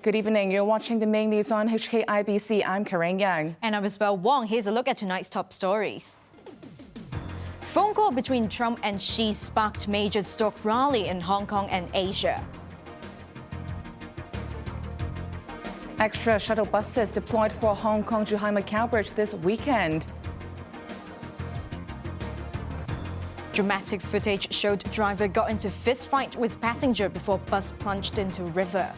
Good evening. You're watching the main news on HKIBC. I'm Carain Yeung. And I'm Isabel Wong. Here's a look at tonight's top stories. Phone call between Trump and Xi sparked major stock rally in Hong Kong and Asia. Extra shuttle buses deployed for Hong Kong-Zhuhai-Macau Bridge this weekend. Dramatic footage showed driver got into fist fight with passenger before bus plunged into river.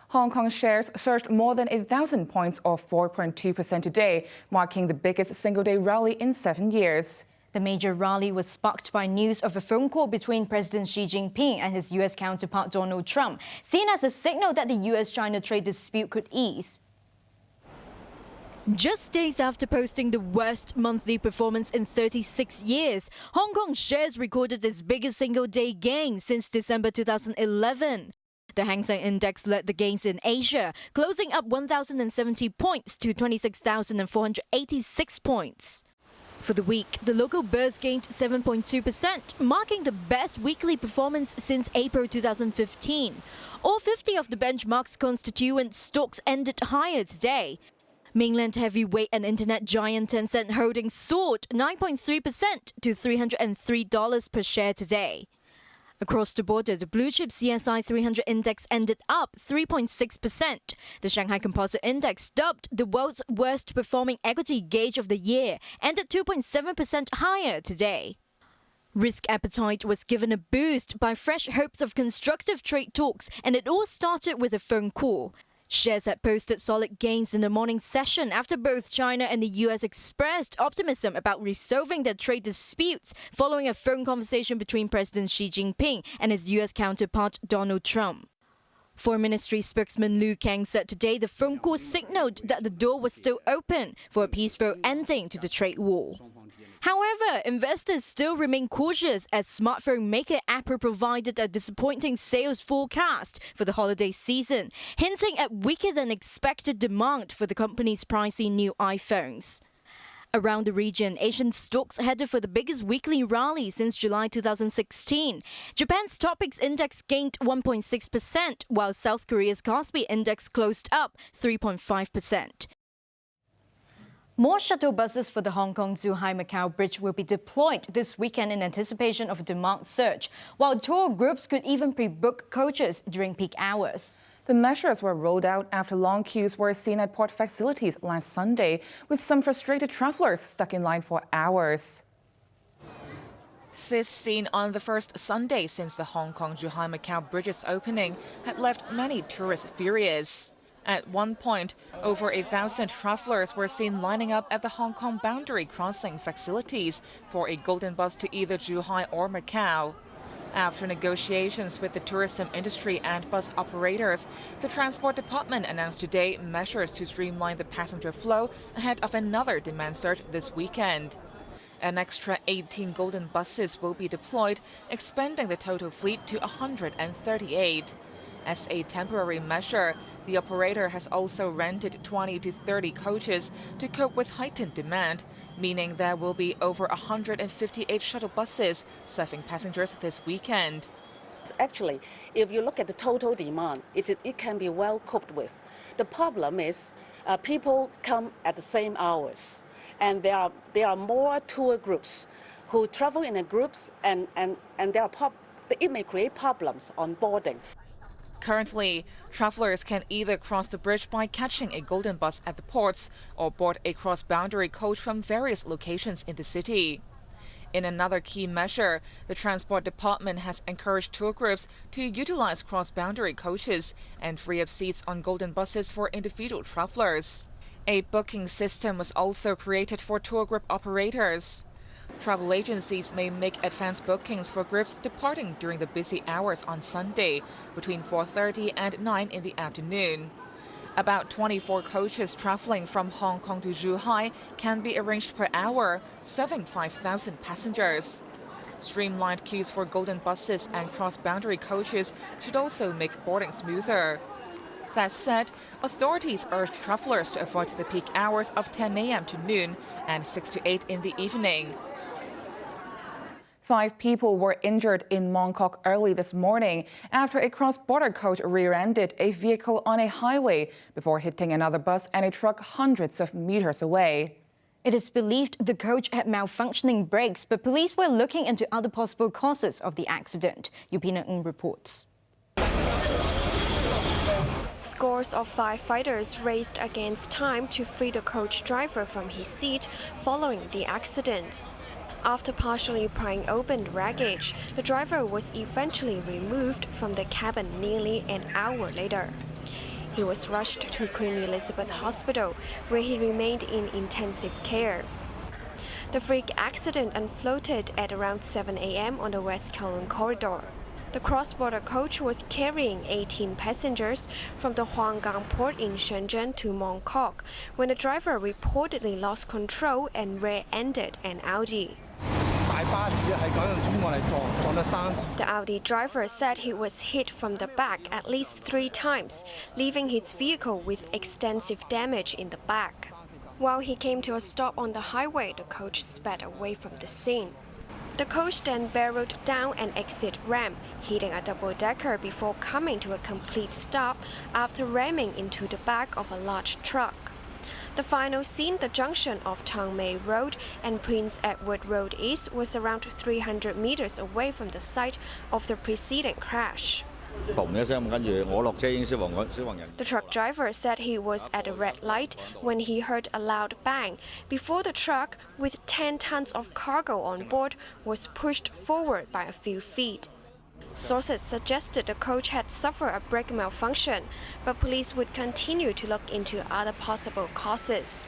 Hong Kong shares surged more than 1,000 points or 4.2% today, marking the biggest single-day rally in 7 years. The major rally was sparked by news of a phone call between President Xi Jinping and his U.S. counterpart Donald Trump, seen as a signal that the U.S.-China trade dispute could ease. Just days after posting the worst monthly performance in 36 years, Hong Kong shares recorded its biggest single-day gain since December 2011. The Hang Seng Index led the gains in Asia, closing up 1,070 points to 26,486 points. For the week, the local Bourse gained 7.2%, marking the best weekly performance since April 2015. All 50 of the benchmark's constituent stocks ended higher today. Mainland heavyweight and internet giant Tencent Holdings soared 9.3% to $303 per share today. Across the border, the blue-chip CSI 300 index ended up 3.6%. The Shanghai Composite Index, dubbed the world's worst-performing equity gauge of the year, ended 2.7% higher today. Risk appetite was given a boost by fresh hopes of constructive trade talks, and it all started with a phone call. Shares had posted solid gains in the morning session after both China and the US expressed optimism about resolving their trade disputes following a phone conversation between President Xi Jinping and his US counterpart Donald Trump. Foreign Ministry spokesman Lu Kang said today the phone call signaled that the door was still open for a peaceful ending to the trade war. However, investors still remain cautious as smartphone maker Apple provided a disappointing sales forecast for the holiday season, hinting at weaker than expected demand for the company's pricey new iPhones. Around the region, Asian stocks headed for the biggest weekly rally since July 2016. Japan's Topix index gained 1.6%, while South Korea's Kospi index closed up 3.5%. More shuttle buses for the Hong Kong-Zhuhai-Macau Bridge will be deployed this weekend in anticipation of a demand surge, while tour groups could even pre-book coaches during peak hours. The measures were rolled out after long queues were seen at port facilities last Sunday, with some frustrated travelers stuck in line for hours. This scene on the first Sunday since the Hong Kong-Zhuhai-Macau Bridge's opening had left many tourists furious. At one point, over 1,000 travelers were seen lining up at the Hong Kong boundary crossing facilities for a golden bus to either Zhuhai or Macau. After negotiations with the tourism industry and bus operators, the Transport Department announced today measures to streamline the passenger flow ahead of another demand surge this weekend. An extra 18 golden buses will be deployed, expanding the total fleet to 138. As a temporary measure, the operator has also rented 20 to 30 coaches to cope with heightened demand, meaning there will be over 158 shuttle buses serving passengers this weekend. Actually, if you look at the total demand, it can be well coped with. The problem is people come at the same hours, and there are more tour groups who travel in groups, and it may create problems on boarding. Currently, travelers can either cross the bridge by catching a golden bus at the ports or board a cross-boundary coach from various locations in the city. In another key measure, the Transport Department has encouraged tour groups to utilize cross-boundary coaches and free up seats on golden buses for individual travelers. A booking system was also created for tour group operators. Travel agencies may make advance bookings for groups departing during the busy hours on Sunday, between 4:30 and 9 in the afternoon. About 24 coaches traveling from Hong Kong to Zhuhai can be arranged per hour, serving 5,000 passengers. Streamlined queues for golden buses and cross-boundary coaches should also make boarding smoother. That said, authorities urged travelers to avoid the peak hours of 10 a.m. to noon and 6 to 8 in the evening. 5 people were injured in Mongkok early this morning after a cross-border coach rear-ended a vehicle on a highway before hitting another bus and a truck hundreds of meters away. It is believed the coach had malfunctioning brakes, but police were looking into other possible causes of the accident. Yeung reports. Scores of firefighters raced against time to free the coach driver from his seat following the accident. After partially prying open the wreckage, the driver was eventually removed from the cabin nearly an hour later. He was rushed to Queen Elizabeth Hospital, where he remained in intensive care. The freak accident unfolded at around 7 a.m. on the West Kowloon corridor. The cross-border coach was carrying 18 passengers from the Hwanggang port in Shenzhen to Mongkok when the driver reportedly lost control and rear-ended an Audi. The Audi driver said he was hit from the back at least 3 times, leaving his vehicle with extensive damage in the back. While he came to a stop on the highway, the coach sped away from the scene. The coach then barreled down an exit ramp, hitting a double-decker before coming to a complete stop after ramming into the back of a large truck. The final scene, the junction of Tong Mei Road and Prince Edward Road East, was around 300 meters away from the site of the preceding crash. The truck driver said he was at a red light when he heard a loud bang before the truck, with 10 tons of cargo on board, was pushed forward by a few feet. Sources suggested the coach had suffered a brake malfunction, but police would continue to look into other possible causes.